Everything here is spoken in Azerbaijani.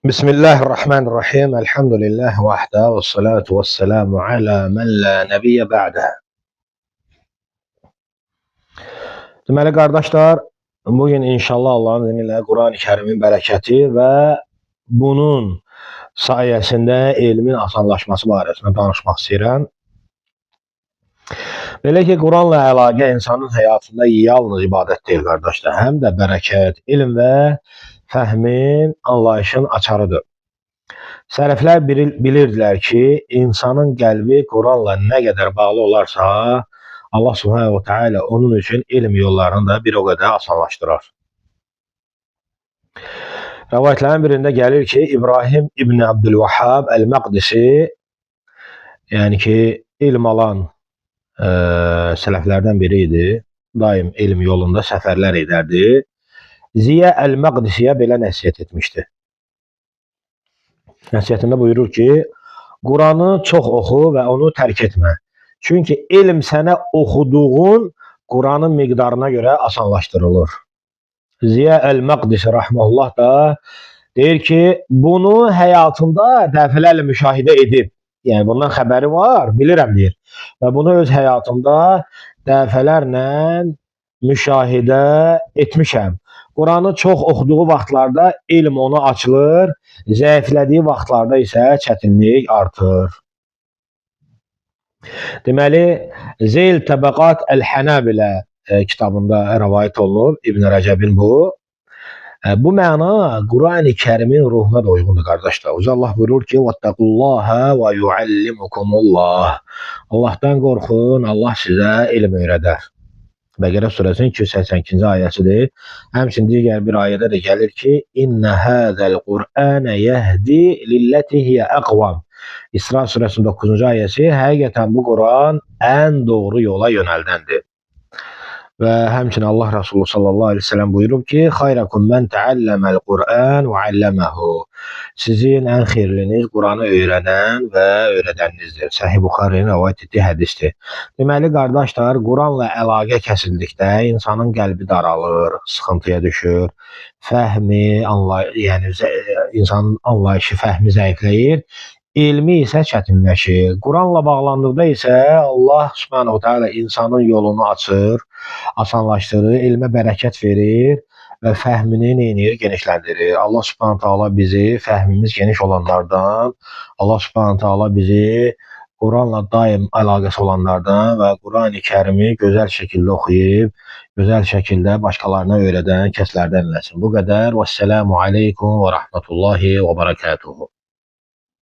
Bismillahirrahmanirrahim. Elhamdülillah vahdə və salatu və selamu alə mən la nəbiyyə ba'də. Deməli, qardaşlar, bugün inşallah Allahın izni ilə Quran-ı Kərimin bərəkəti və bunun sayəsində elmin asanlaşması barəsində danışmaq istəyirəm. Belə ki, Quranla əlaqə insanın həyatında yalnız ibadət deyil, qardaşlar, həm də bərəkət, elm və fəhmin, anlayışın açarıdır. Sələflər bilirdilər ki, insanın qəlbi Quranla nə qədər bağlı olarsa, Allah Subhanahu wa Ta'ala onun üçün elm yollarını da bir o qədər asanlaşdırar. Rəvayətlərin birində gəlir ki, İbrahim İbn Abdülvahhab Əl-Məqdisi, yəni ki, elm alan sələflərdən biri idi, daim elm yolunda səfərlər edərdi. Ziya Əl-Məqdisiyə belə nəsihət etmişdi. Nəsihətində buyurur ki, Quranı çox oxu və onu tərk etmə. Çünki elm sənə oxuduğun Quranın miqdarına görə asanlaşdırılır. Ziya Əl-Məqdisi rahmehullah da deyir ki, bunu həyatında dəfələrlə müşahidə edib. Yəni bundan xəbəri var, bilirəm deyir. Və bunu öz həyatımda dəfələrlə müşahidə etmişəm. Quranı çox oxuduğu vaxtlarda elm ona açılır, zəiflədiyi vaxtlarda isə çətinlik artır. Deməli, Zeyl Təbəqat Əl-Hənəbilə kitabında rəvayət olunub, İbn Rəcəbin bu. Bu məna Quran-ı Kərimin ruhuna da uyğundur, qardaşlar. Allah buyurur ki, "Vattaqullaha və yuallimukumullah." Allahdan qorxun, Allah sizə elm öyrədər. Bəqərə surəsinin 282-ci ayəsidir. Həmçinin digər bir ayədə də gəlir ki, "İnnə hadzal Qur'ana yəhdi lillati hiya aqvam." İsra surəsinin 9-cu ayəsi, həqiqətən bu Quran ən doğru yola yönəldəndir. Və həmçinin Allah Resulü sallallahu aleyhi ve sellem buyurub ki, "Xayrakum men təalləməl Qur'an və alləməhu." Sizin ən xeyirliniz Quranı öyrənən və öyrədəninizdir. Səhih Buxarinin rəvayət etdiyi hədisdir. Deməli, qardaşlar, Quranla əlaqə kəsildikdə insanın qəlbi daralır, sıxıntıya düşür, fəhmi, yəni insanın anlayışı, fəhmi zəifləyir. Elmi isə çətinləşir. Quranla bağlandıqda isə Allah Subhanahu Teala insanın yolunu açır, asanlaşdırır, elmə bərəkət verir və fəhmini neyinir, genişləndirir. Allah Subhanahu Teala bizi fəhmimiz geniş olanlardan, Allah Subhanahu Teala bizi Quranla daim əlaqəsi olanlardan və Quran-ı Kərimi gözəl şəkildə oxuyub, gözəl şəkildə başqalarına öyrədən kəslərdən eləsin. Bu qədər. Vəssalamu aleykum və rahmetullahi və barakatuhu.